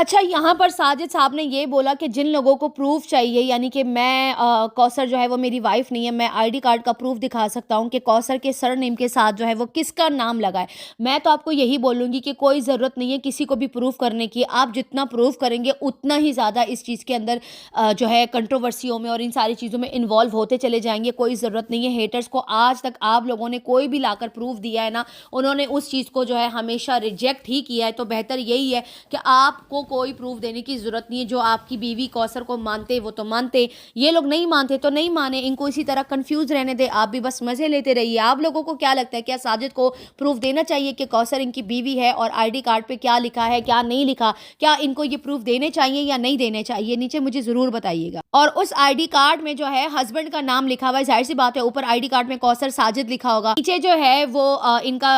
اچھا، یہاں پر ساجد صاحب نے یہ بولا کہ جن لوگوں کو پروف چاہیے، یعنی کہ میں کوثر جو ہے وہ میری وائف نہیں ہے، میں آئی ڈی کارڈ کا پروف دکھا سکتا ہوں کہ کوثر کے سر نیم کے ساتھ جو ہے وہ کس کا نام لگا ہے. میں تو آپ کو یہی بولوں گی کہ کوئی ضرورت نہیں ہے کسی کو بھی پروف کرنے کی. آپ جتنا پروف کریں گے اتنا ہی زیادہ اس چیز کے اندر جو ہے کنٹروورسیوں میں اور ان ساری چیزوں میں انوالو ہوتے چلے جائیں گے. کوئی ضرورت نہیں ہے ہیٹرز کو. آج تک آپ لوگوں نے کوئی بھی لا کر پروف دیا ہے نا، انہوں نے اس چیز کو جو ہے ہمیشہ ریجیکٹ ہی کیا ہے. تو بہتر یہی ہے کہ آپ کو کوئی پروف دینے کی ضرورت نہیں ہے. جو آپ کی بیوی کوثر کو مانتے وہ تو مانتے، یہ لوگ نہیں مانتے تو نہیں مانے، ان کو اسی طرح کنفیوز رہنے دے. آپ بھی بس مزے لیتے رہیے. آپ لوگوں کو کیا لگتا ہے، کیا ساجد کو پروف دینا چاہیے کہ کوثر ان کی بیوی ہے اور آئی ڈی کارڈ پہ کیا لکھا ہے کیا نہیں لکھا؟ کیا ان کو یہ پروف دینے چاہیے یا نہیں دینے چاہیے؟ نیچے مجھے ضرور بتائیے گا. اور اس آئی ڈی کارڈ میں جو ہے ہسبینڈ کا نام لکھا ہوا ہے، ظاہر سی بات ہے اوپر آئی ڈی کارڈ میں کوثر ساجد لکھا ہوگا، نیچے جو ہے وہ ان کا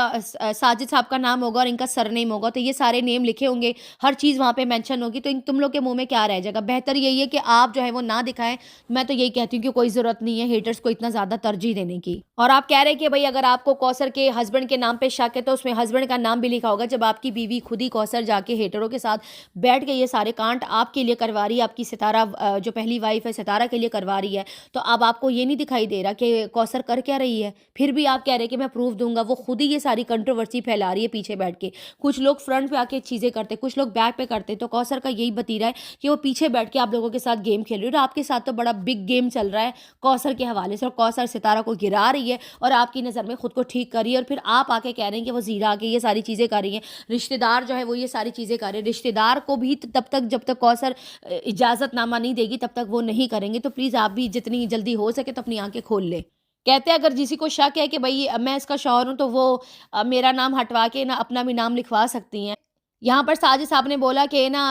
ساجد صاحب کا نام ہوگا اور ان کا سر نیم ہوگا. تو یہ سارے نیم لکھے ہوں گے، ہر چیز وہاں پہ مینشن ہوگی. تو تم لوگ کے منہ میں کیا رہ جائے گا؟ بہتر یہی ہے کہ آپ جو ہے وہ نہ دکھائیں. میں تو یہی کہتی ہوں کہ کوئی ضرورت نہیں ہے ہیٹرز کو اتنا زیادہ ترجیح دینے کی. اور آپ کہہ رہے ہیں کہ بھائی اگر آپ کو کوثر کے ہسبینڈ کے نام پہ شک ہے تو اس میں ہسبینڈ کا نام بھی لکھا ہوگا. جب آپ کی بیوی خود ہی کوثر جا کے ہیٹروں کے ساتھ بیٹھ کے یہ سارے کانٹ آپ کے لیے کروا رہی ہے، آپ کی ستارہ جو پہلی وائف ہے ستارہ کے لیے کروا رہی ہے، تو اب آپ کو یہ نہیں دکھائی دے رہا کہ کوثر کر کیا رہی ہے؟ پھر بھی آپ کہہ رہے ہیں کہ میں پروف دوں گا. وہ خود ہی یہ ساری کنٹروورسی پھیلا رہی ہے پیچھے بیٹھ کے. کچھ لوگ فرنٹ پہ آ کے چیزیں کرتے، کچھ لوگ بیک پہ کرتے. تو کوثر کا یہی بتیرا ہے کہ وہ پیچھے بیٹھ کے آپ لوگوں کے ساتھ گیم کھیل رہی ہے. اور آپ کے ساتھ تو بڑا بگ گیم چل رہا ہے کوثر کے حوالے سے. اور کوثر ستارہ کو گرا رہی ہے اور آپ کی نظر میں خود کو ٹھیک کر رہی ہے. اور پھر آپ آ کے کہہ رہے ہیں کہ وہ زیرہ آ کے یہ ساری چیزیں کر رہی ہیں. رشتہ دار جو ہے وہ یہ ساری چیزیں کر رہے ہیں. رشتہ دار کو بھی تب تک جب تک کوثر اجازت نامہ نہیں دے گی تب تک وہ نہیں کریں گے. تو پلیز آپ بھی جتنی جلدی ہو سکے تو اپنی آنکھیں کھول لیں. کہتے ہیں اگر کسی کو شک ہے کہ بھائی میں اس کا شوہر ہوں تو وہ میرا نام ہٹوا کے نا اپنا بھی نام لکھوا سکتی ہیں. یہاں پر ساجد صاحب نے بولا کہ نا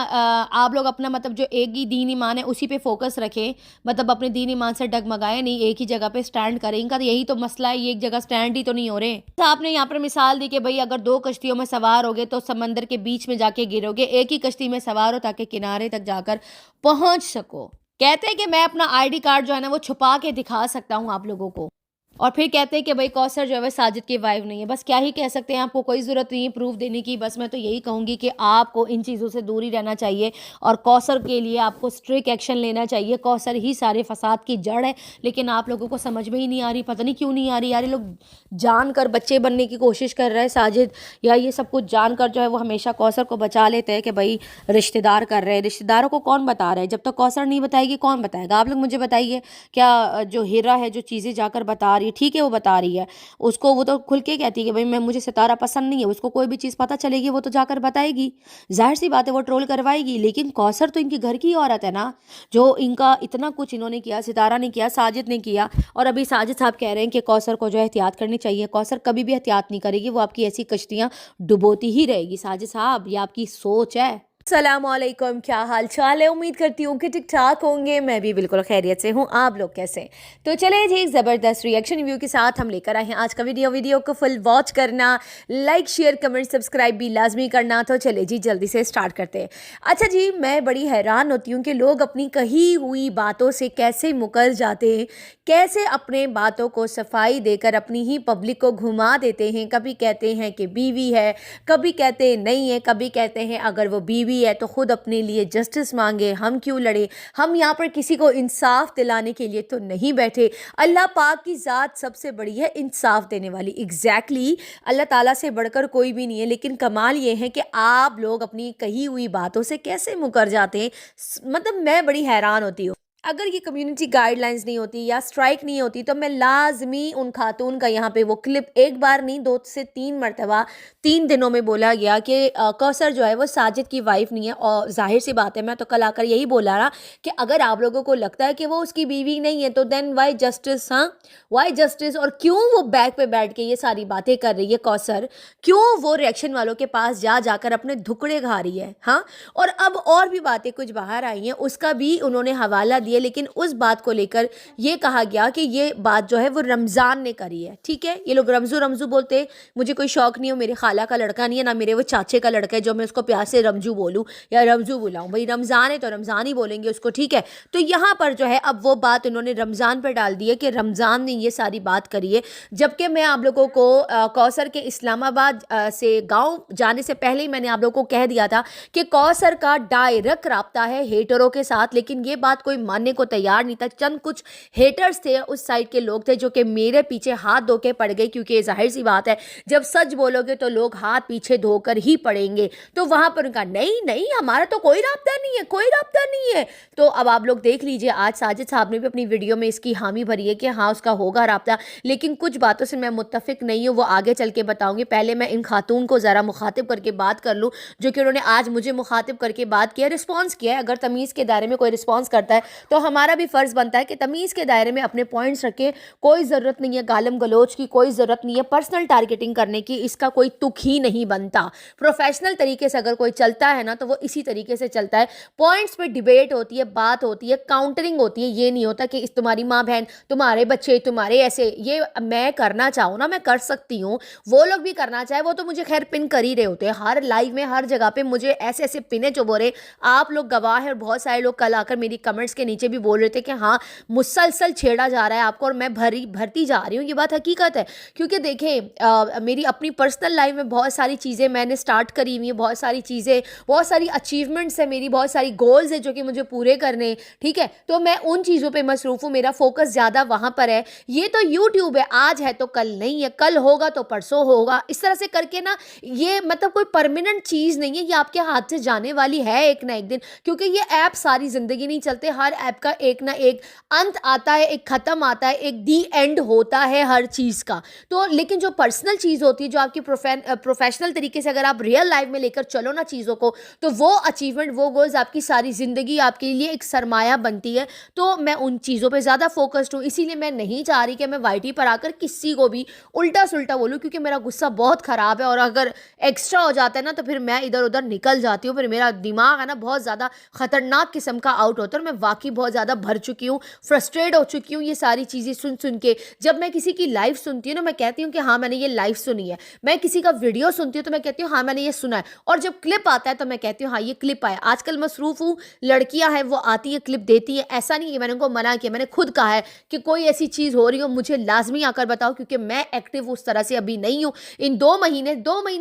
آپ لوگ اپنا مطلب جو ایک ہی دین ایمان ہے اسی پہ فوکس رکھیں، مطلب اپنے دین ایمان سے ڈگمگائیں نہیں، ایک ہی جگہ پہ سٹینڈ کریں. ان کا یہی تو مسئلہ ہے، یہ ایک جگہ سٹینڈ ہی تو نہیں ہو رہے. آپ نے یہاں پر مثال دی کہ بھئی اگر دو کشتیوں میں سوار ہوگے تو سمندر کے بیچ میں جا کے گرو گے، ایک ہی کشتی میں سوار ہو تاکہ کنارے تک جا کر پہنچ سکو. کہتے ہیں کہ میں اپنا آئی ڈی کارڈ جو ہے نا وہ چھپا کے دکھا سکتا ہوں آپ لوگوں کو. اور پھر کہتے ہیں کہ بھائی کوثر جو ہے ساجد کی وائف نہیں ہے. بس کیا ہی کہہ سکتے ہیں، آپ کو کوئی ضرورت نہیں ہے پروف دینے کی. بس میں تو یہی کہوں گی کہ آپ کو ان چیزوں سے دور ہی رہنا چاہیے اور کوثر کے لیے آپ کو اسٹرکٹ ایکشن لینا چاہیے. کوثر ہی سارے فساد کی جڑ ہے، لیکن آپ لوگوں کو سمجھ میں ہی نہیں آ رہی. پتہ نہیں کیوں نہیں آ رہی یار. یہ لوگ جان کر بچے بننے کی کوشش کر رہا ہے ساجد، یا یہ سب کچھ جان کر جو ہے وہ ہمیشہ کوثر کو بچا لیتے ہیں کہ بھائی رشتہ دار کر رہے ہیں. رشتہ داروں کو کون بتا رہا ہے؟ جب تک کوثر نہیں بتائے گی کون بتائے گا؟ آپ لوگ مجھے بتائیے. کیا جو ہیرا ہے جو چیزیں جا کر بتا رہی ہے، ٹھیک ہے وہ بتا رہی ہے، اس کو وہ تو کھل کے کہتی ہے کہ بھئی مجھے ستارہ پسند نہیں ہے. اس کو کوئی بھی چیز پتہ چلے گی وہ تو جا کر بتائے گی، ظاہر سی بات ہے وہ ٹرول کروائے گی. لیکن کوثر تو ان کی گھر کی عورت ہے نا، جو ان کا اتنا کچھ انہوں نے کیا، ستارہ نے کیا، ساجد نے کیا. اور ابھی ساجد صاحب کہہ رہے ہیں کہ کوثر کو جو ہے احتیاط کرنی چاہیے. کوثر کبھی بھی احتیاط نہیں کرے گی، وہ آپ کی ایسی کشتیاں ڈبوتی ہی رہے گی. ساجد صاحب یہ آپ کی سوچ ہے. السلام علیکم، کیا حال چال ہے؟ امید کرتی ہوں کہ ٹھیک ٹھاک ہوں گے. میں بھی بالکل خیریت سے ہوں. آپ لوگ کیسے ہیں؟ تو چلیں جی، زبردست ریئیکشن ریویو کے ساتھ ہم لے کر آئے ہیں آج کا ویڈیو کو فل واچ کرنا، لائک شیئر کمنٹ سبسکرائب بھی لازمی کرنا. تو چلے جی جلدی سے سٹارٹ کرتے ہیں. اچھا جی، میں بڑی حیران ہوتی ہوں کہ لوگ اپنی کہی ہوئی باتوں سے کیسے مکر جاتے ہیں، کیسے اپنے باتوں کو صفائی دے کر اپنی ہی پبلک کو گھما دیتے ہیں. کبھی کہتے ہیں کہ بیوی ہے، کبھی کہتے ہیں نہیں ہے، کبھی کہتے ہیں اگر وہ بیوی ہے تو خود اپنے لیے جسٹس مانگے، ہم کیوں لڑے. ہم یہاں پر کسی کو انصاف دلانے کے لیے تو نہیں بیٹھے. اللہ پاک کی ذات سب سے بڑی ہے انصاف دینے والی. ایگزیکٹلی اللہ تعالیٰ سے بڑھ کر کوئی بھی نہیں ہے. لیکن کمال یہ ہے کہ آپ لوگ اپنی کہی ہوئی باتوں سے کیسے مکر جاتے ہیں. مطلب میں بڑی حیران ہوتی ہوں. اگر یہ کمیونٹی گائیڈ لائنز نہیں ہوتی یا سٹرائک نہیں ہوتی تو میں لازمی ان خاتون کا یہاں پہ وہ کلپ ایک بار نہیں 2 سے 3 مرتبہ 3 دنوں میں بولا گیا کہ کوثر جو ہے وہ ساجد کی وائف نہیں ہے. اور ظاہر سی بات ہے، میں تو کل آ کر یہی بولا رہا کہ اگر آپ لوگوں کو لگتا ہے کہ وہ اس کی بیوی نہیں ہے تو دین وائی جسٹس. ہاں وائی جسٹس. اور کیوں وہ بیک پہ بیٹھ کے یہ ساری باتیں کر رہی ہے کوثر؟ کیوں وہ ریئیکشن والوں کے پاس جا کر اپنے دھکڑے کھا رہی ہے؟ ہاں. اور اب اور بھی باتیں کچھ باہر آئی ہیں، اس کا بھی انہوں نے حوالہ دیا ہے, لیکن اس بات کو لے کر یہ کہا گیا کہ یہ بات جو ہے وہ رمضان نے کری ہے. ٹھیک ہے, یہ لوگ رمزو رمزو بولتے, مجھے کوئی شوق نہیں ہو, میرے خالہ کا لڑکا نہیں ہے, نہ میرے وہ چاچے کا لڑکا ہے جو میں اس کو پیار سے رمزو بولوں یا رمزو بلاؤں. بھائی رمضان ہے تو رمضان ہی بولیں گے اس کو. ٹھیک ہے, تو یہاں پر جو ہے اب وہ بات انہوں نے رمضان پر ڈال دی ہے کہ رمضان نے یہ ساری بات کری ہے. جبکہ میں آپ لوگوں کو کوثر کے اسلام آباد سے گاؤں جانے سے پہلے ہی میں نے آپ لوگوں کو کہہ دیا تھا کہ کوثر کا ڈائریکٹ رابطہ ہے ہیٹروں کے ساتھ, لیکن یہ بات کوئی ماننے کو تیار نہیں تھا. چند کچھ ہیٹرز تھے, اس سائڈ کے لوگ تھے جو کہ میرے پیچھے ہاتھ دھو کے پڑ گئے, کیونکہ ظاہر سی بات ہے جب سچ بولو گے تو لوگ ہاتھ پیچھے دھو کر ہی پڑیں گے. تو وہاں پر ان کا نہیں نہیں ہمارا تو کوئی رابطہ نہیں ہے, کوئی رابطہ نہیں ہے. تو اب آپ لوگ دیکھ لیجئے, آج ساجد صاحب نے بھی اپنی ویڈیو میں اس کی حامی بھری ہے کہ ہاں اس کا ہوگا رابطہ, لیکن کچھ باتوں سے میں متفق نہیں ہوں, وہ آگے چل کے بتاؤں گی. پہلے میں ان خاتون کو ذرا مخاطب کر کے بات کر لوں جو کہ انہوں نے آج مجھے مخاطب کر کے بات کیا, رسپانس کیا ہے. اگر تمیز کے دائرے میں کوئی رسپانس کرتا ہے تو ہمارا بھی فرض بنتا ہے کہ تمیز کے دائرے میں اپنے پوائنٹس رکھیں. کوئی ضرورت نہیں ہے گالم گلوچ کی, کوئی ضرورت نہیں ہے پرسنل ٹارگیٹنگ کرنے کی, اس کا کوئی تک ہی نہیں بنتا. پروفیشنل طریقے سے اگر کوئی چلتا ہے نا تو وہ اسی طریقے سے چلتا ہے. پوائنٹس پہ ڈیبیٹ ہوتی ہے, بات ہوتی ہے, کاؤنٹرنگ ہوتی ہے. یہ نہیں ہوتا کہ اس تمہاری ماں بہن, تمہارے بچے, تمہارے ایسے. یہ میں کرنا چاہوں نا میں کر سکتی ہوں, وہ لوگ بھی کرنا چاہے وہ تو مجھے خیر پن کر ہی رہے ہوتے ہیں ہر لائیو میں, ہر جگہ پہ مجھے ایسے ایسے پنے چبو رہے. آپ لوگ گواہ ہیں, اور بہت سارے لوگ کل آ کر میری کمنٹس کے نیچے بھی بول رہے تھے کہ ہاں مسلسل چھیڑا جا رہا ہے آپ کو, اور میں بھرتی جا رہی ہوں. یہ بات حقیقت ہے, کیونکہ دیکھیں میری اپنی پرسنل لائف میں بہت ساری چیزیں میں نے سٹارٹ کری ہوئی ہیں, بہت ساری چیزیں, بہت ساری اچیومنٹس ہیں میری, بہت ساری گولز ہیں جو کہ مجھے پورے کرنے. ٹھیک ہے, تو میں ان چیزوں پہ مصروف ہوں, میرا فوکس زیادہ وہاں پر ہے. یہ تو یوٹیوب ہے, آج ہے تو کل نہیں ہے, کل ہوگا تو پرسوں ہوگا, اس طرح سے کر کے نا. یہ مطلب کوئی پرماننٹ چیز نہیں ہے, یہ آپ کے ہاتھ سے جانے والی ہے ایک نہ ایک دن, کیونکہ یہ ایپ ساری زندگی نہیں چلتے. ہر ایپ کا ایک نہ ایک انت آتا ہے, ایک ختم آتا ہے, ایک دی اینڈ ہوتا ہے ہر چیز کا. تو لیکن جو پرسنل چیز ہوتی ہے, جو آپ کی پروفیشنل طریقے سے اگر آپ ریئل لائف میں لے کر چلو نا چیزوں کو, تو وہ اچیومنٹ, وہ گولز آپ کی ساری زندگی آپ کے لیے ایک سرمایہ بنتی ہے. تو میں ان چیزوں پہ زیادہ فوکسڈ ہوں, اسی لیے میں نہیں چاہ رہی کہ میں وائی ٹی پر آ کر کسی کو بھی الٹا سلٹا بولوں, کیونکہ میرا غصہ بہت خراب ہے, اور اگر ایکسٹرا ہو جاتا ہے نا تو پھر میں ادھر ادھر نکل جاتی ہوں. پھر میرا دماغ ہے نا بہت زیادہ خطرناک قسم کا آؤٹ ہوتا ہے, اور میں واقعی بہت زیادہ بھر چکی ہوں, فرسٹریٹ ہو چکی ہوں یہ ساری چیزیں سن کے. جب میں کسی کی لائف سنتی ہوں نا, میں کہتی ہوں کہ ہاں میں نے یہ لائف سنی ہے. میں کسی کا ویڈیو سنتی ہوں تو میں کہتی ہوں ہاں میں نے یہ سنا ہے, اور جب کلپ آتا ہے تو میں کہتی ہوں ہاں یہ کلپ آیا. آج کل مصروف ہوں, لڑکیاں ہیں وہ آتی ہیں کلپ دیتی ہیں, ایسا نہیں ہے میں نے ان کو منع کیا, میں نے خود کہا ہے کہ کوئی ایسی چیز ہو رہی ہو مجھے لازمی آ کر بتاؤ, کیونکہ میں ایکٹیو اس طرح سے ابھی نہیں ہوں. ان 2 مہینے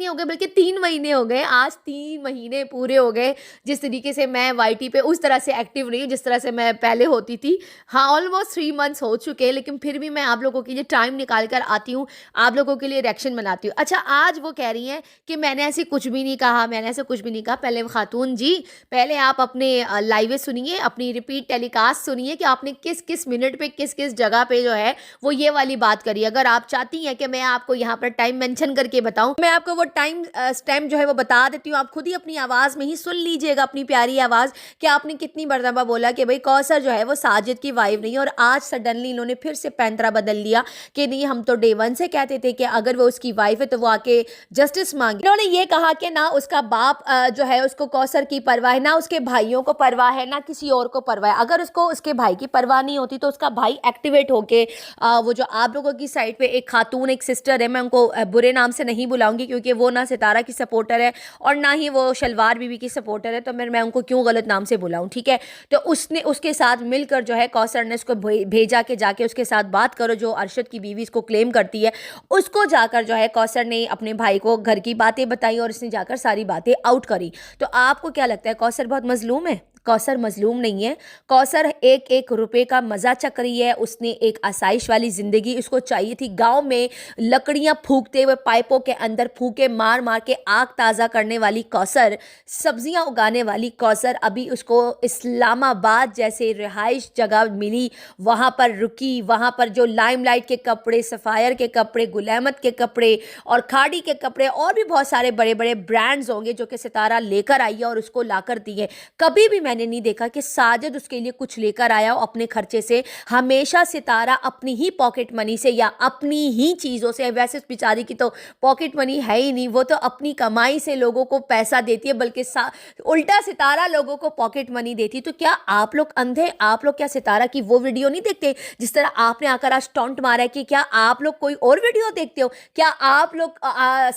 ہو گئے, بلکہ 3 مہینے ہو گئے, آج 3 مہینے پورے ہو گئے جس طریقے سے میں وائی ٹی پہ اس طرح سے ایکٹیو نہیں ہوں جس طرح سے میں پہلے ہوتی تھی. ہاں آلموسٹ 3 منتھس ہو چکے, لیکن پھر بھی میں آپ لوگوں کے لیے ٹائم نکال کر آتی ہوں, آپ لوگوں کے لیے ریئیکشن بناتی ہوں. اچھا آج وہ کہہ رہی ہیں کہ میں نے ایسے کچھ بھی نہیں کہا, میں نے ایسے کچھ بھی نہیں کہا. پہلے خاتون جی, پہلے آپ اپنے لائیو سنیے, اپنی ریپیٹ ٹیلی کاسٹ سنیے کہ آپ نے کس کس منٹ پہ کس کس جگہ پہ جو ہے وہ یہ والی بات کری. اگر آپ چاہتی ہیں کہ میں آپ کو یہاں پر ٹائم مینشن کر کے بتاؤں, میں آپ کو وہ ٹائم اسٹیمپ جو ہے وہ بتا دیتی ہوں. آپ خود ہی اپنی آواز میں ہی سن لیجئے گا, اپنی پیاری آواز, کہ آپ نے کتنی مرتبہ بولا کہ بھئی کوثر جو ہے وہ ساجد کی وائف نہیں ہے, اور آج سڈنلی انہوں نے پھر سے پینترا بدل لیا کہ نہیں ہم تو ڈے 1 سے کہتے تھے کہ اگر وہ اس کی وائف ہے تو وہ آ کے جسٹس مانگے. انہوں نے یہ کہا کہ نہ اس کا باپ جو ہے اس کو کوثر کی پرواہ ہے, نہ اس کے بھائیوں کو پرواہ ہے, نہ کسی اور کو پرواہ ہے. اگر اس کو اس کے بھائی کی پرواہ نہیں ہوتی تو اس کا بھائی ایکٹیویٹ ہو کے وہ جو آپ لوگوں کی سائڈ پہ ایک خاتون ایک سسٹر ہے, میں ان کو برے نام سے نہیں بلاؤں گی کیونکہ وہ نہ ستارہ کی سپورٹر ہے اور نہ ہی وہ شلوار بی بی کی سپورٹر ہے, تو میں ان کو کیوں غلط نام سے بلاؤں. ٹھیک ہے, تو اس نے اس کے ساتھ مل کر جو ہے کوثر نے اس کو بھیجا کہ جا کے اس کے ساتھ بات کرو, جو ارشد کی بیوی اس کو کلیم کرتی ہے, اس کو جا کر جو ہے کوثر نے اپنے بھائی کو گھر کی باتیں بتائی اور اس نے جا کر ساری باتیں آؤٹ کری. تو آپ کو کیا لگتا ہے کوثر بہت مظلوم ہے؟ کوثر مظلوم نہیں ہے. کوثر ایک ایک روپے کا مزہ چک رہی ہے. اس نے ایک آسائش والی زندگی اس کو چاہیے تھی. گاؤں میں لکڑیاں پھونکتے ہوئے, پائپوں کے اندر پھونکے مار مار کے آگ تازہ کرنے والی کوثر, سبزیاں اگانے والی کوثر, ابھی اس کو اسلام آباد جیسے رہائش جگہ ملی, وہاں پر رکی, وہاں پر جو لائم لائٹ کے کپڑے, سفائر کے کپڑے, گل احمد کے کپڑے اور کھاڑی کے کپڑے, اور بھی بہت سارے بڑے بڑے برانڈز ہوں گے جو کہ ستارہ لے کر آئی ہے اور اس کو لا کر دی ہے. کبھی بھی میں میں نے نہیں دیکھا کہ ساجد اس کے لیے کچھ لے کر آیا ہو اپنے خرچے سے. ہمیشہ ستارہ اپنی ہی پاکٹ منی سے یا اپنی ہی چیزوں سے, ویسے اس بیچاری کی تو پاکٹ منی ہے ہی نہیں, وہ تو اپنی کمائی سے لوگوں کو پیسہ دیتی ہے, بلکہ الٹا ستارہ لوگوں کو پاکٹ منی دیتی. تو کیا آپ لوگ اندھے؟ آپ لوگ کیا ستارہ کی وہ ویڈیو نہیں دیکھتے جس طرح آپ نے آ کر آج ٹونٹ مارا ہے؟ کہ کیا آپ لوگ کوئی اور ویڈیو دیکھتے ہو؟ کیا آپ لوگ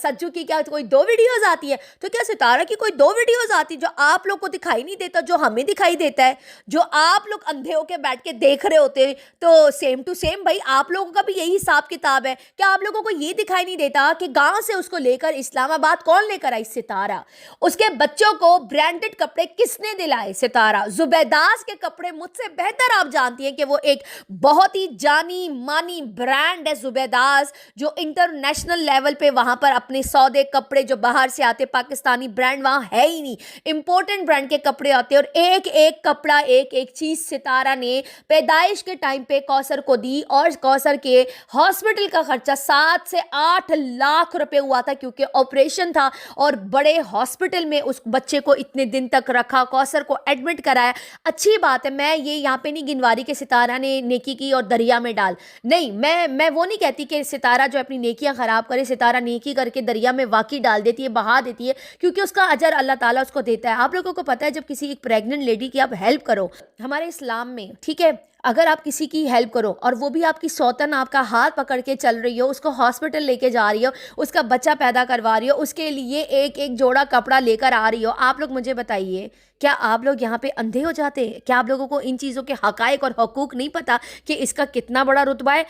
سجو کی کیا کوئی 2 ویڈیوز آتی ہے؟ تو کیا ستارہ کی کوئی 2 ویڈیوز آتی جو آپ لوگ کو دکھائی نہیں دیتا, جو ہمیں دکھائی دیتا ہے, جو آپ لوگ اندھے ہو کے بیٹھ کے دیکھ رہے ہوتے ہیں؟ تو سیم ٹو سیم بھائی آپ لوگوں کا بھی یہی حساب کتاب ہے. کیا آپ لوگوں کو یہ دکھائی نہیں دیتا کہ گاؤں سے اس کو لے کر اسلام آباد کون لے کر آئی؟ ستارہ. اس کے بچوں کو برانڈڈ کپڑے کس نے دلائے؟ ستارہ. زبیداز کے کپڑے مجھ سے بہتر آپ جانتی ہیں کہ وہ ایک بہت ہی جانی مانی برانڈ ہے زبیداز, جو انٹرنیشنل لیول پہ وہاں پر اپنے سودے کپڑے جو باہر سے آتے, پاکستانی برانڈ وہاں ہے ہی نہیں, امپورٹنٹ برانڈ کے کپڑے آتے ہیں. اور ایک ایک کپڑا ایک ایک چیز ستارہ نے پیدائش کے ٹائم پہ کوثر کو دی, اور کوثر کے ہاسپٹل کا خرچہ 7 سے 8 لاکھ روپے ہوا تھا, کیونکہ آپریشن تھا اور بڑے ہاسپٹل میں اس بچے کو اتنے دن تک رکھا, کوثر کو ایڈمٹ کرایا. اچھی بات ہے, میں یہ یہاں پہ نہیں گنواری کہ ستارہ نے نیکی کی اور دریا میں ڈال, نہیں, میں وہ نہیں کہتی کہ ستارہ جو اپنی نیکیاں خراب کرے. ستارہ نیکی کر کے دریا میں واقعی ڈال دیتی ہے, بہا دیتی ہے, کیونکہ اس کا اجر اللہ تعالیٰ اس کو دیتا ہے. آپ لوگوں کو پتہ ہے جب کسی ایک پریگننٹ لیڈی کی آپ ہیلپ کرو ہمارے اسلام میں, ٹھیک ہے, اگر آپ کسی کی ہیلپ کرو اور وہ بھی آپ کی سوتن آپ کا ہاتھ پکڑ کے چل رہی ہو, اس کو ہاسپٹل لے کے جا رہی ہو, اس کا بچہ پیدا کروا رہی ہو, اس کے لیے ایک ایک جوڑا کپڑا لے کر آ رہی ہو, آپ لوگ مجھے بتائیے کیا آپ لوگ یہاں پہ اندھے ہو جاتے ہیں؟ کیا آپ لوگوں کو ان چیزوں کے حقائق اور حقوق نہیں پتا کہ اس کا کتنا بڑا رتبہ ہے؟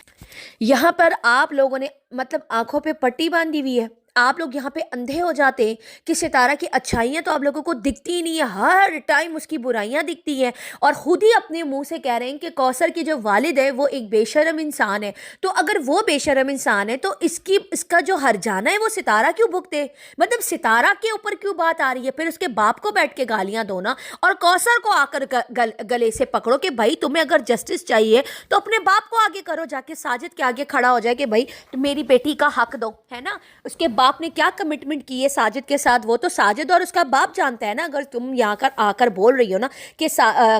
یہاں پر آپ لوگوں نے مطلب آنکھوں پہ پٹی باندھی ہوئی ہے. آپ لوگ یہاں پہ اندھے ہو جاتے ہیں کہ ستارہ کی اچھائیاں تو آپ لوگوں کو دکھتی ہی نہیں ہے, ہر ٹائم اس کی برائیاں دکھتی ہیں, اور خود ہی اپنے منہ سے کہہ رہے ہیں کہ کوثر کی جو والد ہے وہ ایک بے شرم انسان ہے. تو اگر وہ بے شرم انسان ہے تو اس کا جو ہرجانہ ہے وہ ستارہ کیوں بھگتے؟ مطلب ستارہ کے اوپر کیوں بات آ رہی ہے؟ پھر اس کے باپ کو بیٹھ کے گالیاں دو نا, اور کوثر کو آ کر گلے سے پکڑو کہ بھائی تمہیں اگر جسٹس چاہیے تو اپنے باپ کو آگے کرو, جا کے ساجد کے آگے کھڑا ہو جائے کہ بھائی تم میری بیٹی کا حق دو, ہے نا. اس کے باپ نے کیا کمٹمنٹ کی ہے ساجد کے ساتھ, وہ تو ساجد اور اس کا باپ جانتا ہے نا. اگر تم یہاں آ کر بول رہی ہو نا کہ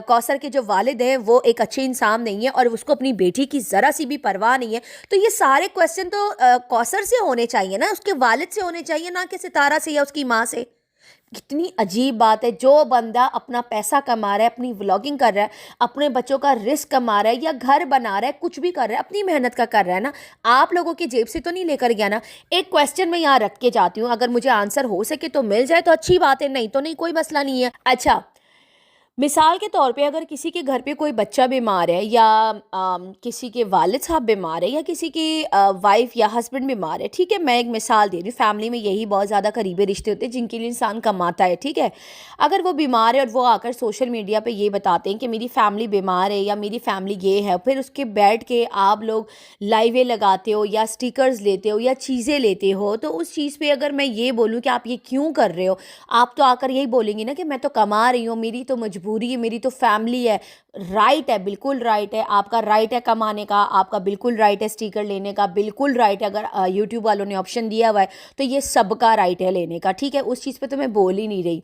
کوثر کے جو والد ہیں وہ ایک اچھے انسان نہیں ہے اور اس کو اپنی بیٹی کی ذرا سی بھی پرواہ نہیں ہے, تو یہ سارے کویسچن تو کوثر سے ہونے چاہیے نا, اس کے والد سے ہونے چاہیے, نہ کہ ستارہ سے یا اس کی ماں سے. کتنی عجیب بات ہے. جو بندہ اپنا پیسہ کما رہا ہے, اپنی ولاگنگ کر رہا ہے, اپنے بچوں کا رزق کما رہا ہے, یا گھر بنا رہا ہے, کچھ بھی کر رہا ہے, اپنی محنت کا کر رہا ہے نا, آپ لوگوں کی جیب سے تو نہیں لے کر گیا نا. ایک کویسچن میں یہاں رکھ کے جاتی ہوں, اگر مجھے آنسر ہو سکے تو مل جائے تو اچھی بات ہے, نہیں تو نہیں, کوئی مسئلہ نہیں ہے. اچھا, مثال کے طور پہ اگر کسی کے گھر پہ کوئی بچہ بیمار ہے, یا کسی کے والد صاحب بیمار ہے, یا کسی کی وائف یا ہسبینڈ بیمار ہے, ٹھیک ہے, میں ایک مثال دے رہی ہوں. فیملی میں یہی بہت زیادہ قریبی رشتے ہوتے ہیں جن کے لیے انسان کماتا ہے, ٹھیک ہے. اگر وہ بیمار ہے اور وہ آ کر سوشل میڈیا پہ یہ بتاتے ہیں کہ میری فیملی بیمار ہے یا میری فیملی یہ ہے, پھر اس کے بیٹھ کے آپ لوگ لائیویں لگاتے ہو یا سٹیکرز لیتے ہو یا چیزیں لیتے ہو, تو اس چیز پہ اگر میں یہ بولوں کہ آپ یہ کیوں کر رہے ہو, آپ تو آ کر یہی بولیں گے نا کہ میں تو کما رہی ہوں, میری تو مجبوری ہے, میری تو فیملی ہے. رائٹ ہے, بالکل رائٹ ہے, آپ کا رائٹ ہے کمانے کا, آپ کا بالکل رائٹ ہے سٹیکر لینے کا, بالکل رائٹ ہے. اگر یوٹیوب والوں نے آپشن دیا ہوا ہے تو یہ سب کا رائٹ ہے لینے کا, ٹھیک ہے, اس چیز پہ تو میں بول ہی نہیں رہی.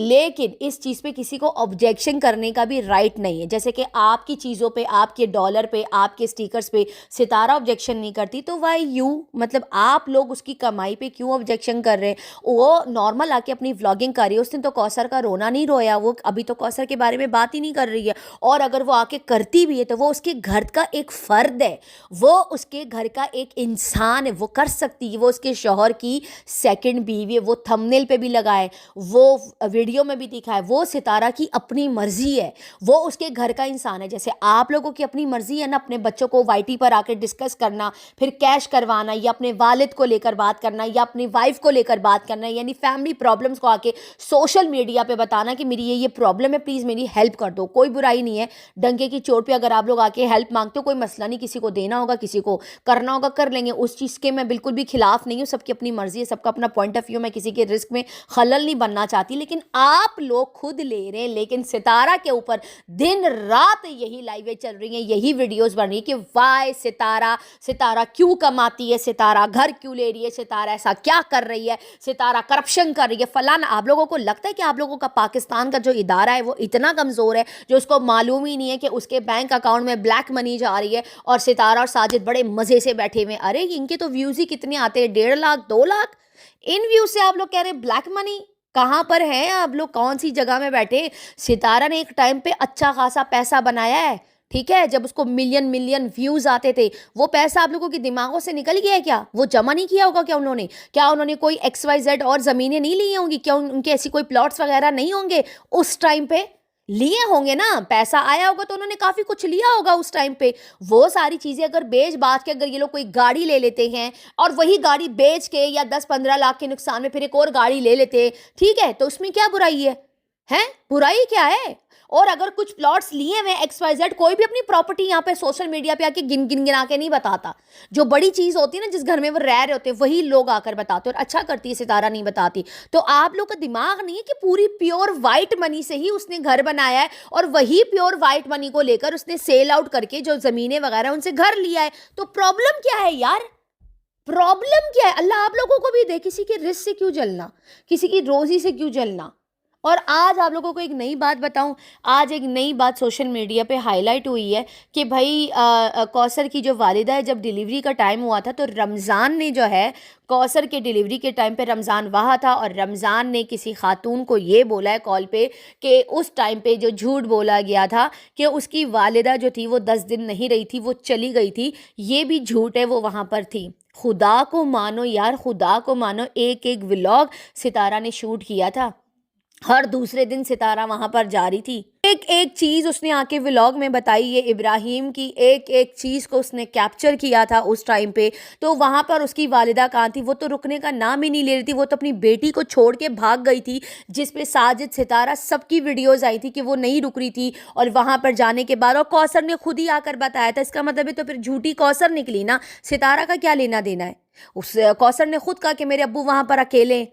لیکن اس چیز پہ کسی کو آبجیکشن کرنے کا بھی رائٹ نہیں ہے. جیسے کہ آپ کی چیزوں پہ, آپ کے ڈالر پہ, آپ کے سٹیکرز پہ ستارہ آبجیکشن نہیں کرتی, تو وائی یو, مطلب آپ لوگ اس کی کمائی پہ کیوں آبجیکشن کر رہے ہیں؟ وہ نارمل آ کے اپنی ولاگنگ کر رہی ہے, اس نے تو کوثر کا رونا نہیں رویا, وہ ابھی تو کوثر کے بارے میں بات ہی نہیں کر رہی ہے. اور اگر وہ آ کے کرتی بھی ہے تو وہ اس کے گھر کا ایک فرد ہے, وہ اس کے گھر کا ایک انسان ہے, وہ کر سکتی ہے. وہ اس کے شوہر کی سیکنڈ بیوی ہے, وہ تھمبنیل پہ بھی لگائے, وہ ویڈیو میں بھی دکھائے, وہ ستارہ کی اپنی مرضی ہے, وہ اس کے گھر کا انسان ہے. جیسے آپ لوگوں کی اپنی مرضی ہے نا اپنے بچوں کو وائی ٹی پر آ کے ڈسکس کرنا, پھر کیش کروانا, یا اپنے والد کو لے کر بات کرنا, یا اپنی وائف کو لے کر بات کرنا, یعنی فیملی پرابلمس کو آ کے سوشل میڈیا پہ بتانا کہ میری یہ پرابلم ہے, پلیز میری ہیلپ کر دو. کوئی برائی نہیں ہے, ڈنکے کی چوٹ پہ اگر آپ لوگ آ کے ہیلپ مانگتے ہو کوئی مسئلہ نہیں, کسی کو دینا ہوگا, کسی کو کرنا ہوگا, کر لیں گے. اس چیز کے میں بالکل بھی خلاف نہیں ہوں, سب کی اپنی مرضی ہے, سب کا اپنا پوائنٹ آف ویو, میں کسی کے رزق میں خلل نہیں بننا چاہتی. لیکن آپ لوگ خود لے رہے ہیں, لیکن ستارہ کے اوپر دن رات یہی لائیویں چل رہی ہیں, یہی ویڈیوز بن رہی ہیں کہ وائی ستارہ کیوں کماتی ہے, ستارہ گھر کیوں لے رہی ہے, ستارہ ایسا کیا کر رہی ہے, ستارہ کرپشن کر رہی ہے, فلانا. آپ لوگوں کو لگتا ہے کہ آپ لوگوں کا پاکستان کا جو ادارہ ہے وہ اتنا اتنا کمزور ہے جو اس کو معلوم ہی نہیں ہے کہ اس کے بینک اکاؤنٹ میں بلیک منی جا رہی ہے، اور ستارہ اور ساجد بڑے مزے سے بیٹھے ہوئے. ارے ان کے تو ویوز ہی کتنے آتے ہیں، 1.5 لاکھ 2 لاکھ. ان ویوز سے آپ لوگ کہہ رہے ہیں بلیک منی. کہاں پر ہیں آپ لوگ؟ کون سی جگہ میں بیٹھے؟ ستارہ نے ایک ٹائم پہ اچھا خاصا پیسہ بنایا ہے، ٹھیک ہے، جب اس کو ملین ویوز آتے تھے. وہ پیسہ آپ لوگوں کے دماغوں سے نکل گیا ہے کیا؟ وہ جمع نہیں کیا ہوگا کیا انہوں نے کوئی XYZ اور زمینیں نہیں لی ہوں گی کیا؟ ان کے ایسی کوئی پلاٹس وغیرہ نہیں ہوں گے اس ٹائم پہ؟ لیے ہوں گے نا، پیسہ آیا ہوگا تو انہوں نے کافی کچھ لیا ہوگا اس ٹائم پہ. وہ ساری چیزیں اگر بیچ بات کے اگر یہ لوگ کوئی گاڑی لے لیتے ہیں اور وہی گاڑی بیچ کے یا 10-15 لاکھ کے نقصان میں پھر ایک اور گاڑی لے لیتے، ٹھیک ہے، تو اس میں کیا برائی ہے؟ برائی کیا ہے؟ اور اگر کچھ پلاٹس لیے ہوئے XYZ، کوئی بھی اپنی پراپرٹی یہاں پہ سوشل میڈیا پہ آ کے گنا کے نہیں بتاتا. جو بڑی چیز ہوتی ہے نا، جس گھر میں وہ رہ رہے ہوتے ہیں، وہی لوگ آ کر بتاتے. اور اچھا کرتی ہے ستارہ نہیں بتاتی. تو آپ لوگ کا دماغ نہیں ہے کہ پوری پیور وائٹ منی سے ہی اس نے گھر بنایا ہے، اور وہی پیور وائٹ منی کو لے کر اس نے سیل آؤٹ کر کے جو زمینیں وغیرہ ان سے گھر لیا ہے. تو پرابلم کیا ہے یار؟ پرابلم کیا ہے؟ اللہ آپ لوگوں کو بھی دے. کسی کے رزق سے کیوں جلنا؟ کسی کی روزی سے کیوں جلنا؟ اور آج آپ لوگوں کو ایک نئی بات بتاؤں. آج ایک نئی بات سوشل میڈیا پہ ہائی لائٹ ہوئی ہے کہ بھائی کوثر کی جو والدہ ہے، جب ڈیلیوری کا ٹائم ہوا تھا تو رمضان نے جو ہے کوثر کے ڈیلیوری کے ٹائم پہ رمضان وہاں تھا، اور رمضان نے کسی خاتون کو یہ بولا ہے کال پہ کہ اس ٹائم پہ جو جھوٹ بولا گیا تھا کہ اس کی والدہ جو تھی وہ 10 دن نہیں رہی تھی، وہ چلی گئی تھی، یہ بھی جھوٹ ہے، وہ وہاں پر تھی. خدا کو مانو یار، خدا کو مانو. ایک ولاگ ستارہ نے شوٹ کیا تھا، ہر دوسرے دن ستارہ وہاں پر جا رہی تھی. ایک چیز اس نے آ کے ولاگ میں بتائی ہے، ابراہیم کی ایک چیز کو اس نے کیپچر کیا تھا اس ٹائم پہ. تو وہاں پر اس کی والدہ کہاں تھی؟ وہ تو رکنے کا نام ہی نہیں لے رہی تھی. وہ تو اپنی بیٹی کو چھوڑ کے بھاگ گئی تھی، جس پہ ساجد ستارہ سب کی ویڈیوز آئی تھی کہ وہ نہیں رک رہی تھی. اور وہاں پر جانے کے بعد، اور کوثر نے خود ہی آ کر بتایا تھا. اس کا مطلب ہے تو پھر جھوٹی کوثر نکلی نا، ستارہ کا کیا لینا دینا ہے؟ اس کوثر نے خود کہا کہ میرے ابو وہاں پر اکیلے.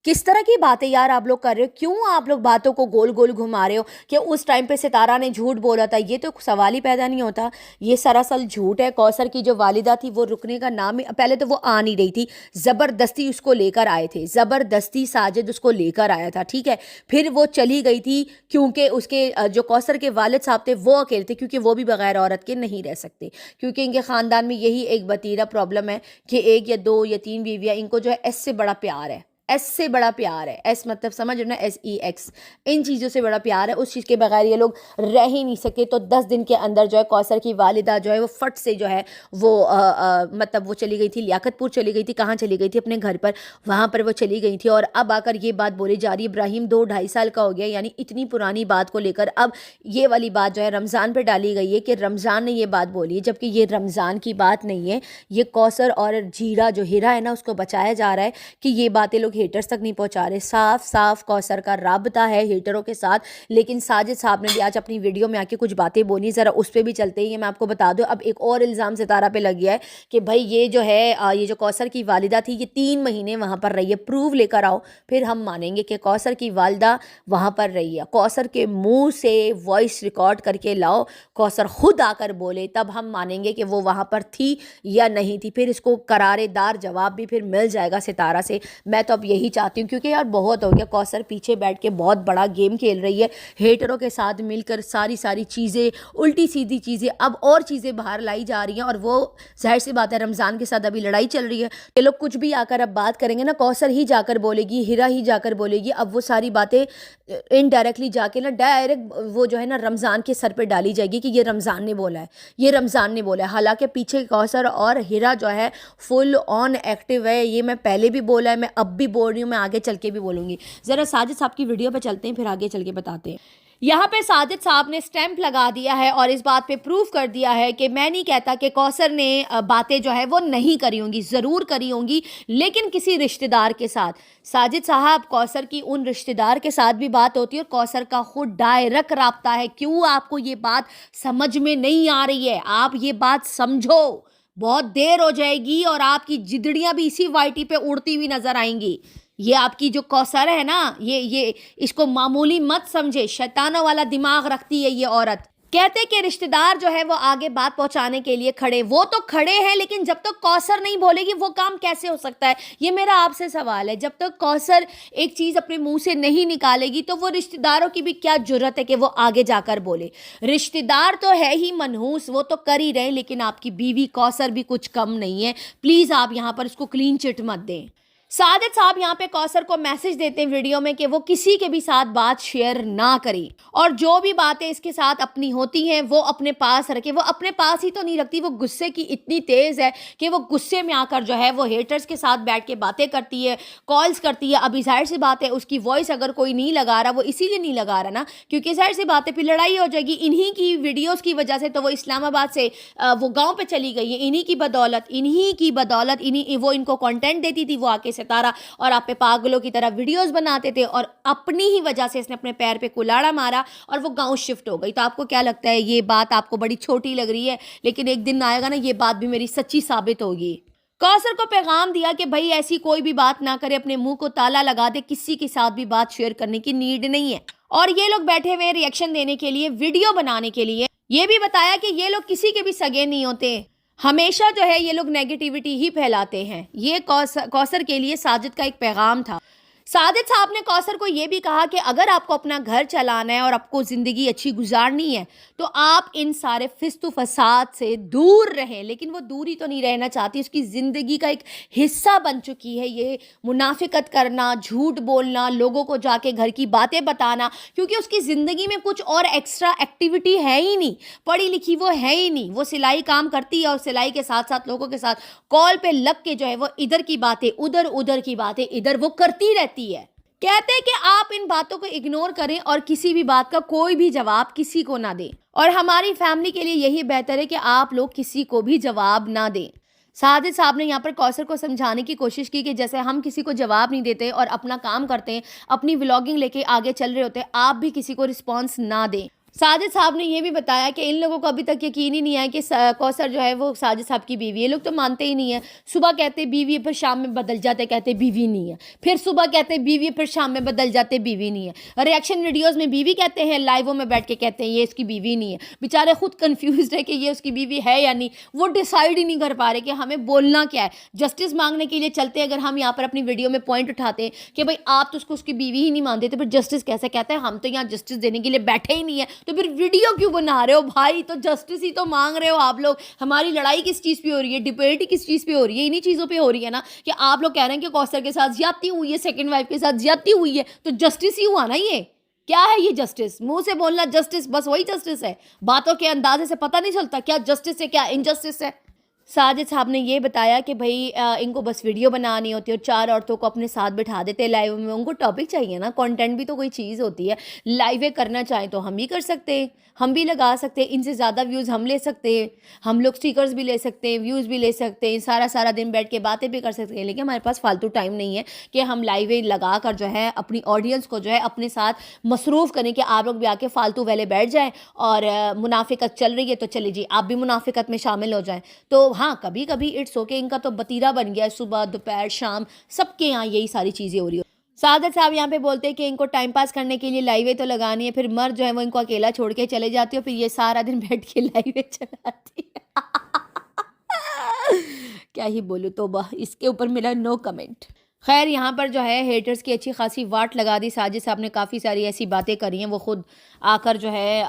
کس طرح کی باتیں یار آپ لوگ کر رہے ہو؟ کیوں آپ لوگ باتوں کو گول گول گھما رہے ہو کہ اس ٹائم پہ ستارہ نے جھوٹ بولا تھا؟ یہ تو سوال ہی پیدا نہیں ہوتا. یہ سراسر جھوٹ ہے. کوثر کی جو والدہ تھی وہ رکنے کا نام ہی، پہلے تو وہ آ نہیں رہی تھی، زبردستی اس کو لے کر آئے تھے، زبردستی ساجد اس کو لے کر آیا تھا، ٹھیک ہے. پھر وہ چلی گئی تھی کیونکہ اس کے جو کوثر کے والد صاحب تھے وہ اکیلے تھے، کیونکہ وہ بھی بغیر عورت کے نہیں رہ سکتے، کیونکہ ان کے خاندان میں یہی ایک بتیرا پرابلم ہے کہ 1 یا 2 یا 3 بیویاں، ان کو جو ہے ایس سے بڑا پیار ہے. ایس سے بڑا پیار ہے. ایس مطلب سمجھ رہے نا، SEX، ان چیزوں سے بڑا پیار ہے. اس چیز کے بغیر یہ لوگ رہ ہی نہیں سکتے. تو 10 دن کے اندر جو ہے کوثر کی والدہ جو ہے وہ فٹ سے جو ہے وہ مطلب وہ چلی گئی تھی، لیاقت پور چلی گئی تھی. کہاں چلی گئی تھی؟ اپنے گھر پر، وہاں پر وہ چلی گئی تھی. اور اب آ کر یہ بات بولی جا رہی ہے، ابراہیم 2-2.5 سال کا ہو گیا، یعنی اتنی پرانی بات کو لے کر اب یہ والی بات جو ہے رمضان پہ ڈالی گئی ہے کہ رمضان نے یہ بات بولی ہے، جبکہ یہ رمضان کی بات نہیں ہے. یہ کوثر اور جیرا جو ہیرا ہے نا، اس کو بچایا جا رہا ہے کہ یہ باتیں لوگ ہیٹرز تک نہیں پہنچا رہے. صاف کوثر کا رابطہ ہے ہیٹروں کے ساتھ. لیکن ساجد صاحب نے بھی آج اپنی ویڈیو میں آ کے کچھ باتیں بولی، ذرا اس پہ بھی چلتے ہیں. یہ میں آپ کو بتا دوں، اب ایک اور الزام ستارہ پہ لگ گیا ہے کہ بھائی یہ جو ہے یہ جو کوثر کی والدہ تھی یہ 3 مہینے وہاں پر رہی ہے. پروف لے کر آؤ، پھر ہم مانیں گے کہ کوثر کی والدہ وہاں پر رہی ہے. کوثر کے منہ سے وائس ریکارڈ کر کے لاؤ، کوثر خود آ کر بولے، تب ہم مانیں گے کہ وہ وہاں پر تھی یا نہیں تھی. پھر اس کو قرارے دار جواب بھی پھر مل جائے گا ستارہ سے. میں تو اب یہی چاہتی ہوں، کیونکہ یار بہت ہو گیا. کوثر پیچھے بیٹھ کے بہت بڑا گیم کھیل رہی ہے ہیٹروں کے ساتھ مل کر. ساری چیزیں، الٹی سیدھی چیزیں، اب اور چیزیں باہر لائی جا رہی ہیں. اور وہ ظاہر سی بات ہے رمضان کے ساتھ ابھی لڑائی چل رہی ہے. یہ لوگ کچھ بھی آ کر اب بات کریں گے نا، کوثر ہی جا کر بولے گی، ہیرا ہی جا کر بولے گی. اب وہ ساری باتیں انڈائریکٹلی جا کے نا ڈائریکٹ وہ جو ہے نا رمضان کے سر پہ ڈالی جائے گی کہ یہ رمضان نے بولا ہے، یہ رمضان نے بولا ہے. حالانکہ پیچھے کوثر اور ہیرا جو ہے فل آن ایکٹیو ہے. یہ میں پہلے بھی بولا ہے، میں اب بھی بول رہی ہوں، میں آگے چل کے بھی بولوں گی. ذرا ساجد صاحب کی ویڈیو پہ چلتے ہیں، پھر آگے چل کے بتاتے ہیں. یہاں پہ ساجد صاحب نے سٹیمپ لگا دیا ہے اور اس بات پہ پروف کر دیا ہے کہ میں نہیں کہتا کہ کوثر نے باتیں جو ہے وہ نہیں کری ہوں گی، ضرور کری ہوں گی، لیکن کسی رشتہ دار کے ساتھ. ساجد صاحب، کوثر کی ان رشتہ دار کے ساتھ بھی بات ہوتی ہے اور کوثر کا خود ڈائریکٹ رابطہ ہے. کیوں آپ کو یہ بات سمجھ میں نہیں آ رہی ہے؟ آپ یہ بات سمجھو، بہت دیر ہو جائے گی اور آپ کی جدڑیاں بھی اسی وائٹی پہ اڑتی ہوئی نظر آئیں گی. یہ آپ کی جو کوثر ہے نا، یہ اس کو معمولی مت سمجھے. شیطانوں والا دماغ رکھتی ہے یہ عورت. کہتے کہ رشتہ دار جو ہے وہ آگے بات پہنچانے کے لیے کھڑے، وہ تو کھڑے ہیں لیکن جب تک کوثر نہیں بولے گی وہ کام کیسے ہو سکتا ہے؟ یہ میرا آپ سے سوال ہے. جب تک کوثر ایک چیز اپنے منہ سے نہیں نکالے گی تو وہ رشتہ داروں کی بھی کیا جرت ہے کہ وہ آگے جا کر بولے؟ رشتہ دار تو ہے ہی منحوس، وہ تو کر ہی رہے، لیکن آپ کی بیوی کوثر بھی کچھ کم نہیں ہے. پلیز آپ یہاں پر اس کو کلین چٹ مت دیں. سعادت صاحب یہاں پہ کوثر کو میسج دیتے ہیں ویڈیو میں کہ وہ کسی کے بھی ساتھ بات شیئر نہ کریں، اور جو بھی باتیں اس کے ساتھ اپنی ہوتی ہیں وہ اپنے پاس رکھے. وہ اپنے پاس ہی تو نہیں رکھتی، وہ غصے کی اتنی تیز ہے کہ وہ غصے میں آ کر جو ہے وہ ہیٹرز کے ساتھ بیٹھ کے باتیں کرتی ہے، کالز کرتی ہے. ابھی ظاہر سی بات ہے اس کی وائس اگر کوئی نہیں لگا رہا، وہ اسی لیے نہیں لگا رہا نا کیونکہ ظاہر سی بات ہے پھر لڑائی ہو جائے گی انہی کی ویڈیوز کی وجہ سے. تو وہ اسلام آباد سے وہ گاؤں پہ چلی گئی ہے انہی کی بدولت وہ ان کو کنٹینٹ دیتی تھی، وہ آ کے ستارہ اور آپ پہ پاگلوں کی طرح ویڈیوز بناتے تھے، اور اپنی ہی وجہ سے اس نے اپنے پیر پہ کلاڑا مارا اور وہ گاؤں شفٹ ہو گئی. تو آپ کو کیا لگتا ہے یہ بات آپ کو بڑی چھوٹی لگ رہی ہے؟ لیکن ایک دن آئے گا نا یہ بات بھی میری سچی ثابت ہوگی. کوثر کو پیغام دیا کہ بھائی ایسی کوئی بھی بات نہ کرے، اپنے منہ کو تالا لگا دے، کسی کے ساتھ بھی بات شیئر کرنے کی نیڈ نہیں ہے. اور یہ لوگ بیٹھے ہوئے ری ایکشن دینے کے لیے، ویڈیو بنانے کے لیے. یہ بھی بتایا کہ یہ لوگ کسی کے بھی سگے نہیں ہوتے، ہمیشہ جو ہے یہ لوگ نیگیٹیوٹی ہی پھیلاتے ہیں. یہ کوثر کے لیے ساجد کا ایک پیغام تھا. ساجد صاحب نے کوثر کو یہ بھی کہا کہ اگر آپ کو اپنا گھر چلانا ہے اور آپ کو زندگی اچھی گزارنی ہے تو آپ ان سارے فسق و فساد سے دور رہیں. لیکن وہ دوری تو نہیں رہنا چاہتی، اس کی زندگی کا ایک حصہ بن چکی ہے یہ منافقت کرنا، جھوٹ بولنا، لوگوں کو جا کے گھر کی باتیں بتانا، کیونکہ اس کی زندگی میں کچھ اور ایکسٹرا ایکٹیویٹی ہے ہی نہیں، پڑھی لکھی وہ ہے ہی نہیں. وہ سلائی کام کرتی ہے اور سلائی کے ساتھ ساتھ لوگوں کے ساتھ کال پہ لگ کے جو ہے وہ ادھر کی باتیں ادھر کی باتیں ادھر وہ کرتی رہتی ہے. کہتے ہیں کہ آپ ان باتوں کو اگنور کریں اور کسی بھی بات کا کوئی بھی جواب کسی کو نہ دیں، اور ہماری فیملی کے لیے یہی بہتر ہے کہ آپ لوگ کسی کو بھی جواب نہ دیں. ساجد صاحب نے یہاں پر کوثر کو سمجھانے کی کوشش کی کہ جیسے ہم کسی کو جواب نہیں دیتے اور اپنا کام کرتے ہیں، اپنی ولاگنگ لے کے آگے چل رہے ہوتے ہیں، آپ بھی کسی کو رسپانس نہ دیں. ساجد صاحب نے یہ بھی بتایا کہ ان لوگوں کو ابھی تک یقین ہی نہیں ہے کہ کوثر جو ہے وہ ساجد صاحب کی بیوی ہے. لوگ تو مانتے ہی نہیں ہیں. صبح کہتے بیوی ہے، پھر شام میں بدل جاتے کہتے بیوی نہیں ہے، پھر صبح کہتے بیوی ہے، پھر شام میں بدل جاتے بیوی نہیں ہے. ریئیکشن ویڈیوز میں بیوی کہتے ہیں، لائیووں میں بیٹھ کے کہتے ہیں یہ اس کی بیوی نہیں ہے. بیچارے خود کنفیوزڈ ہے کہ یہ اس کی بیوی ہے یا نہیں، وہ ڈیسائیڈ ہی نہیں کر پا رہے کہ ہمیں بولنا کیا ہے. جسٹس مانگنے کے لیے چلتے ہیں. اگر ہم یہاں پر اپنی ویڈیو میں پوائنٹ اٹھاتے ہیں کہ بھائی آپ تو اس کی بیوی ہی نہیں مانتے تو پھر جسٹس کیسے کہتے ہیں؟ ہم تو یہاں جسٹس دینے کے لیے بیٹھے ہی نہیں ہیں، تو پھر ویڈیو کیوں بنا رہے ہو بھائی؟ تو جسٹس ہی تو مانگ رہے ہو آپ لوگ. ہماری لڑائی کس چیز پہ ہو رہی ہے؟ ڈبیٹ ہی کس چیز پہ ہو رہی ہے؟ انہی چیزوں پہ ہو رہی ہے نا کہ آپ لوگ کہہ رہے ہیں کہ کوثر کے ساتھ زیادتی ہوئی ہے، سیکنڈ وائف کے ساتھ زیادتی ہوئی ہے، تو جسٹس ہی ہوا نا. یہ کیا ہے؟ یہ جسٹس منہ سے بولنا جسٹس، بس وہی جسٹس ہے؟ باتوں کے اندازے سے پتہ نہیں چلتا کیا جسٹس ہے کیا انجسٹس ہے. ساجد صاحب نے یہ بتایا کہ بھائی ان کو بس ویڈیو بنانی ہوتی ہے اور 4 عورتوں کو اپنے ساتھ بٹھا دیتے لائیو میں. ان کو ٹاپک چاہیے نا، کنٹینٹ بھی تو کوئی چیز ہوتی ہے. لائیویں کرنا چاہیں تو ہم بھی کر سکتے ہیں، ہم بھی لگا سکتے ہیں، ان سے زیادہ ویوز ہم لے سکتے ہیں، ہم لوگ سٹیکرز بھی لے سکتے ہیں، ویوز بھی لے سکتے ہیں، سارا دن بیٹھ کے باتیں بھی کر سکتے ہیں. لیکن ہمارے پاس فالتو ٹائم نہیں ہے کہ ہم لائیویں لگا کر جو ہے اپنی آڈینس کو جو ہے اپنے ساتھ مصروف کریں کہ آپ لوگ بھی آ کے فالتو ویلے بیٹھ جائیں اور منافقت چل رہی ہے تو چلے جی آپ بھی منافقت میں شامل ہو جائیں. تو ہاں کبھی کبھی اٹس اوکے. ان کا تو بتیرا بن گیا ہے، صبح دوپہر شام سب کے یہاں یہی ساری چیزیں ہو رہی ہو. سعادت صاحب یہاں پہ بولتے ہیں کہ ان کو ٹائم پاس کرنے کے لیے لائیویں تو لگانی ہے، پھر مرد جو ہے وہ ان کو اکیلا چھوڑ کے چلے جاتی ہو، پھر یہ سارا دن بیٹھ کے لائیویں چلاتی ہے. کیا ہی بولوں، توبہ، اس کے اوپر میرا نو کمنٹ. خیر یہاں پر جو ہے ہیٹرز کی اچھی خاصی واٹ لگا دی. ساجد صاحب نے کافی ساری ایسی باتیں کری ہیں، وہ خود آ کر جو ہے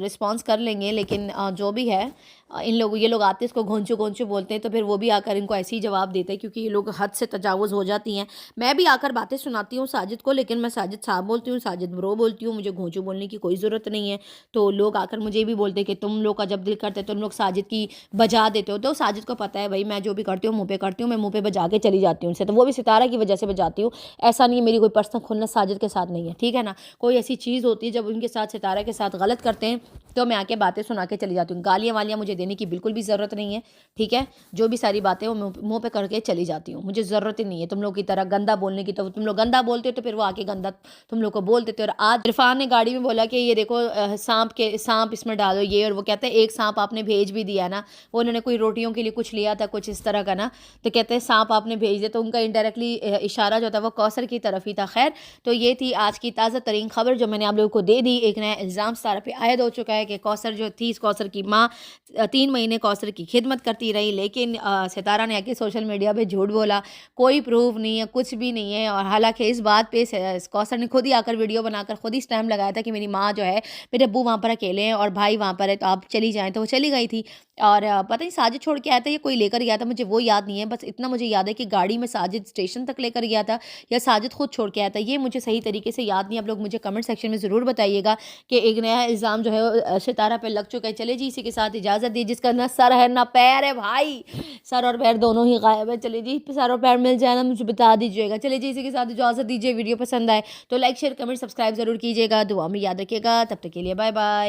رسپانس کر لیں گے. لیکن جو بھی ہے یہ لوگ آتے اس کو گھونچو بولتے ہیں، تو پھر وہ بھی آ کر ان کو ایسے ہی جواب دیتے ہیں کیونکہ یہ لوگ حد سے تجاوز ہو جاتی ہیں. میں بھی آ کر باتیں سناتی ہوں ساجد کو، لیکن میں ساجد صاحب بولتی ہوں، ساجد برو بولتی ہوں، مجھے گھونچو بولنے کی کوئی ضرورت نہیں ہے. تو لوگ آ کر مجھے بھی بولتے ہیں کہ تم لوگ کا جب دل کرتے تم لوگ ساجد کی بجا دیتے ہو. تو ساجد کو پتہ ہے بھائی میں جو بھی کرتی ہوں منہ پہ کرتی ہوں، میں منہ پہ بجا کے چلی جاتی ہوں ان سے. تو وہ بھی ستارہ کی وجہ سے بجاتی ہوں، ایسا نہیں ہے میری کوئی پرسنل کھلنا ساجد کے ساتھ نہیں ہے، ٹھیک ہے نا. کوئی ایسی چیز ہوتی ہے جب ان کے ساتھ ستارہ کے ساتھ غلط کرتے ہیں تو میں آ کے باتیں سنا کے چلی جاتی ہوں. گالیاں والیاں مجھے دینے کی بالکل بھی ضرورت نہیں ہے، ٹھیک ہے. جو بھی ساری باتیں وہ منہ پہ کر کے چلی جاتی ہوں، مجھے ضرورت ہی نہیں ہے تم لوگ کی طرح گندا بولنے کی. تو تم لوگ گندا بولتے ہو تو پھر وہ آ کے گندا تم لوگ کو بول دیتے. اور آج عرفان نے گاڑی میں بولا کہ یہ دیکھو سانپ اس میں ڈالو یہ، اور وہ کہتے ہیں ایک سانپ آپ نے بھیج بھی دیا نا. وہ انہوں نے کوئی روٹیوں کے لیے کچھ لیا تھا کچھ اس طرح کا نا، تو کہتے ہیں سانپ آپ نے بھیج دیا. تو ان کا انڈائریکٹلی اشارہ جو تھا وہ کوثر کی طرف ہی تھا. خیر تو یہ تھی آج کی تازہ ترین خبر جو میں نے آپ لوگوں کو دے دی. جلد ہی ایک نیا الزام ستارہ پہ عائد ہو چکا ہے کہ کوثر جو تھی، اس کوثر کی ماں 3 مہینے کوثر کی خدمت کرتی رہی، لیکن ستارہ نے آ کے سوشل میڈیا پہ جھوٹ بولا، کوئی پروف نہیں ہے، کچھ بھی نہیں ہے. اور حالانکہ اس بات پہ کوثر نے خود ہی آ کر ویڈیو بنا کر خود ہی اسٹیمپ لگایا تھا کہ میری ماں جو ہے، میرے ابو وہاں پر اکیلے ہیں اور بھائی وہاں پر ہے، تو آپ چلی جائیں. تو وہ چلی گئی تھی. اور پتہ نہیں ساجد چھوڑ کے آیا تھا یا کوئی لے کر گیا تھا، مجھے وہ یاد نہیں ہے. بس اتنا مجھے یاد ہے کہ گاڑی میں ساجد اسٹیشن تک لے کر گیا تھا یا ساجد خود چھوڑ کے آیا تھا، یہ مجھے صحیح طریقے سے یاد نہیں. آپ لوگ مجھے کمنٹ سیکشن میں ضرور بتائیے گا کہ ایک نیا الزام جو ہے ستارہ پہ لگ چکا ہے. چلے جی، اسی کے ساتھ اجازت دی، جس کا نہ سر ہے نہ پیر ہے بھائی، سر اور پیر دونوں ہی غائب ہے. چلے جی، سر اور پیر مل جائے نا مجھے بتا دیجیے گا. چلے جی، اسی کے ساتھ اجازت دیجیے. ویڈیو پسند آئے تو لائک شیئر کمنٹ سبسکرائب ضرور کیجیے گا. دعا میں یاد رکھیے گا. تب تک کے لیے بائے بائے.